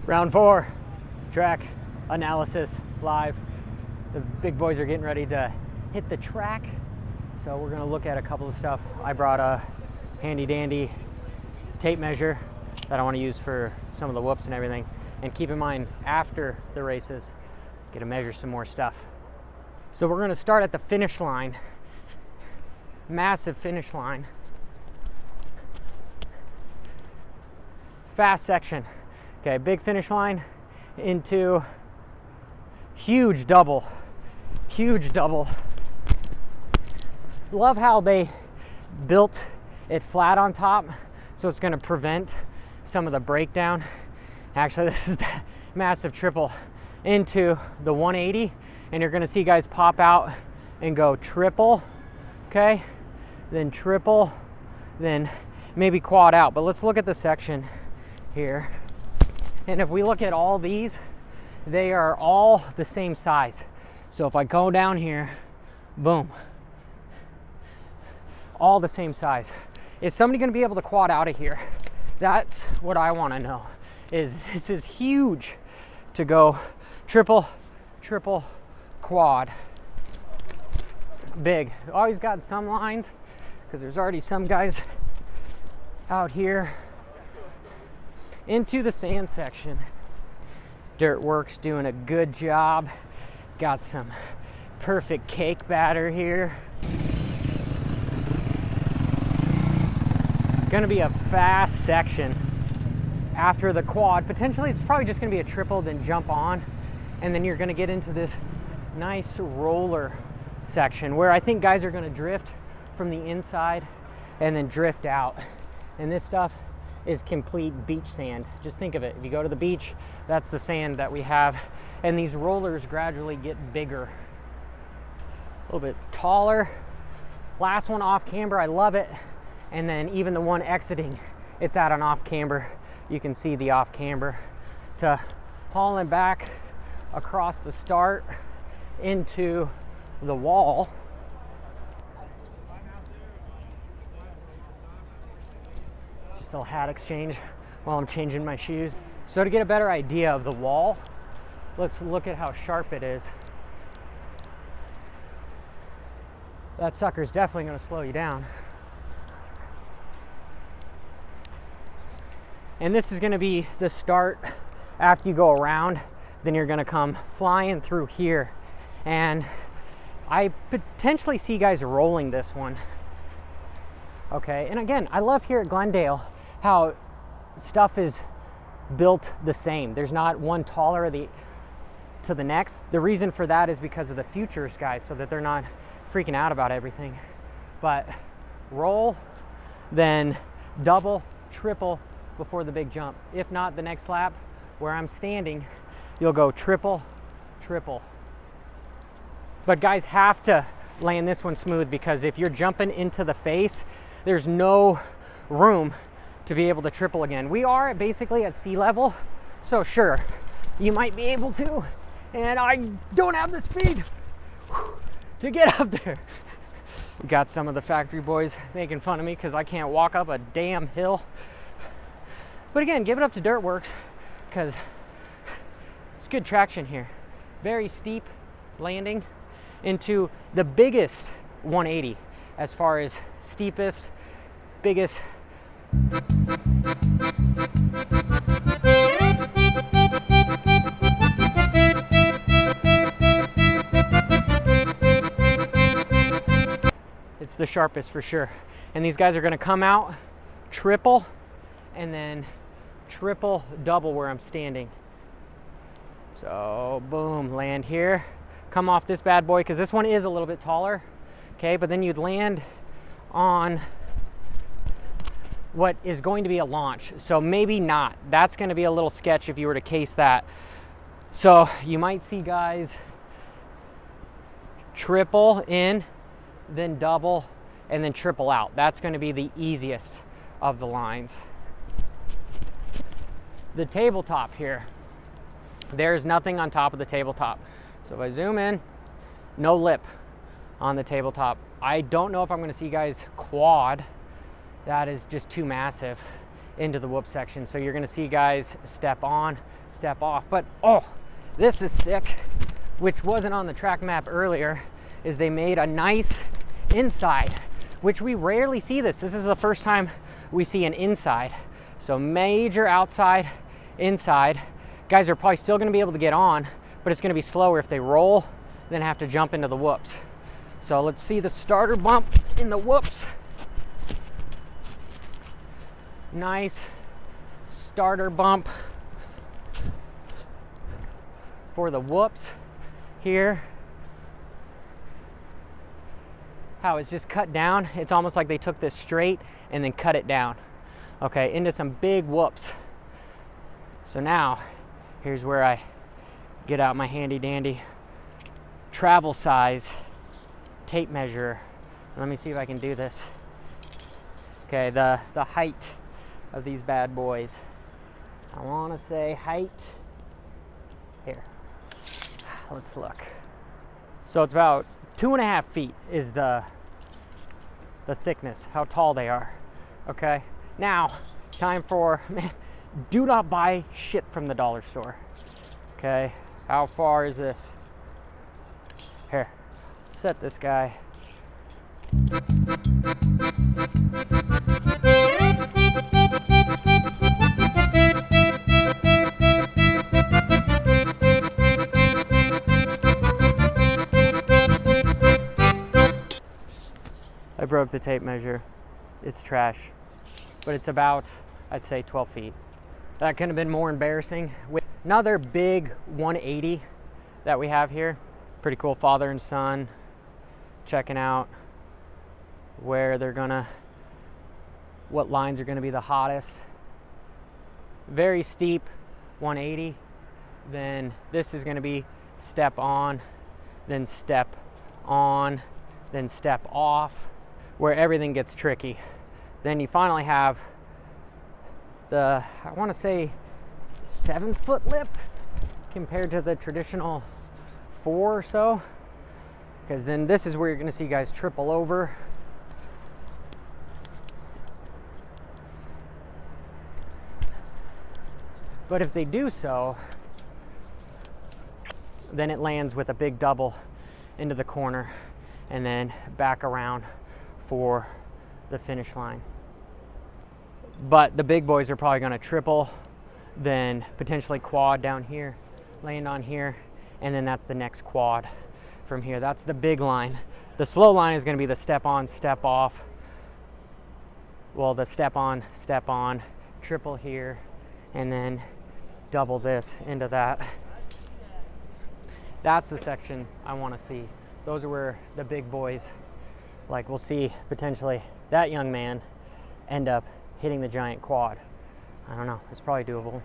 Round 4, track analysis live. The big boys are getting ready to hit the track. So we're gonna look at a couple of stuff. I brought a handy dandy tape measure that I wanna use for some of the whoops and everything. And keep in mind, after the races, get to measure some more stuff. So we're gonna start at the finish line. Massive finish line. Fast section. Okay, big finish line into huge double. Huge double. Love how they built it flat on top, so it's going to prevent some of the breakdown. Actually, this is the massive triple into the 180, and you're going to see guys pop out and go triple, okay, then triple, then maybe quad out. But let's look at the section here. And if we look at all these, they are all the same size. So if I go down here, boom, all the same size. Is somebody going to be able to quad out of here? That's what I want to know. Is this is huge to go triple, triple, quad. Big. Always got some lines because there's already some guys out here. Into the sand section. Dirtworks doing a good job. Got some perfect cake batter here. Gonna be a fast section after the quad. Potentially it's probably just gonna be a triple, then jump on, and then you're gonna get into this nice roller section where I think guys are gonna drift from the inside and then drift out. And this stuff is complete beach sand. Just think of it. If you go to the beach, that's the sand that we have. And these rollers gradually get bigger. A little bit taller. Last one off camber, I love it. And then even the one exiting, it's at an off camber. You can see the off camber to hauling back across the start into the wall. Little hat exchange while I'm changing my shoes. So to get a better idea of the wall, let's look at how sharp it is. That sucker's definitely going to slow you down. And this is going to be the start. After you go around, then you're going to come flying through here. And I potentially see guys rolling this one. Okay, and again, I love here at Glendale how stuff is built the same. There's not one taller to the next. The reason for that is because of the futures guys, so that they're not freaking out about everything. But roll, then double, triple before the big jump. If not, the next lap where I'm standing, you'll go triple, triple. But guys have to land this one smooth, because if you're jumping into the face, there's no room to be able to triple again. We are basically at sea level, so sure, you might be able to, and I don't have the speed to get up there. We got some of the factory boys making fun of me because I can't walk up a damn hill. But again, give it up to Dirtworks, because it's good traction here. Very steep landing into the biggest 180 as far as steepest, biggest. It's the sharpest for sure. And these guys are going to come out triple and then triple double where I'm standing. So boom, land here, come off this bad boy, because this one is a little bit taller. Okay, but then you'd land on what is going to be a launch. So maybe not. That's going to be a little sketch if you were to case that. So you might see guys triple in, then double, and then triple out. That's going to be the easiest of the lines. The tabletop here, there's nothing on top of the tabletop. So if I zoom in, no lip on the tabletop. I don't know if I'm going to see guys quad. That is just too massive. into the whoop section. So you're gonna see guys step on, step off. But oh, this is sick, which wasn't on the track map earlier, is they made a nice inside, which we rarely see this. This is the first time we see an inside. So major outside, inside. Guys are probably still gonna be able to get on, but it's gonna be slower if they roll, then have to jump into the whoops. So let's see the starter bump in the whoops. Nice starter bump for the whoops here. How it's just cut down. It's almost like they took this straight and then cut it down. Okay, into some big whoops. So now, here's where I get out my handy dandy travel size tape measure. Let me see if I can do this. Okay, the height of these bad boys. I want to say height. Here, let's look. So it's about 2.5 feet is the thickness, how tall they are. Okay, now time for, man, do not buy shit from the dollar store. Okay, how far is this? Here, set this guy. I broke the tape measure. It's trash, but it's about, I'd say 12 feet. That couldn't have been more embarrassing. With another big 180 that we have here. Pretty cool father and son checking out where they're gonna, what lines are gonna be the hottest. Very steep 180. Then this is gonna be step on, then step on, then step off, where everything gets tricky. Then you finally have the, I wanna say 7-foot lip compared to the traditional 4 or so. Because then this is where you're gonna see guys triple over. But if they do so, then it lands with a big double into the corner and then back around for the finish line. But the big boys are probably gonna triple, then potentially quad down here, land on here, and then that's the next quad from here. That's the big line. The slow line is gonna be the step on, step off. Well, the step on, triple here, and then double this into that. That's the section I wanna see. Those are where the big boys, like we'll see potentially that young man end up hitting the giant quad. I don't know, it's probably doable.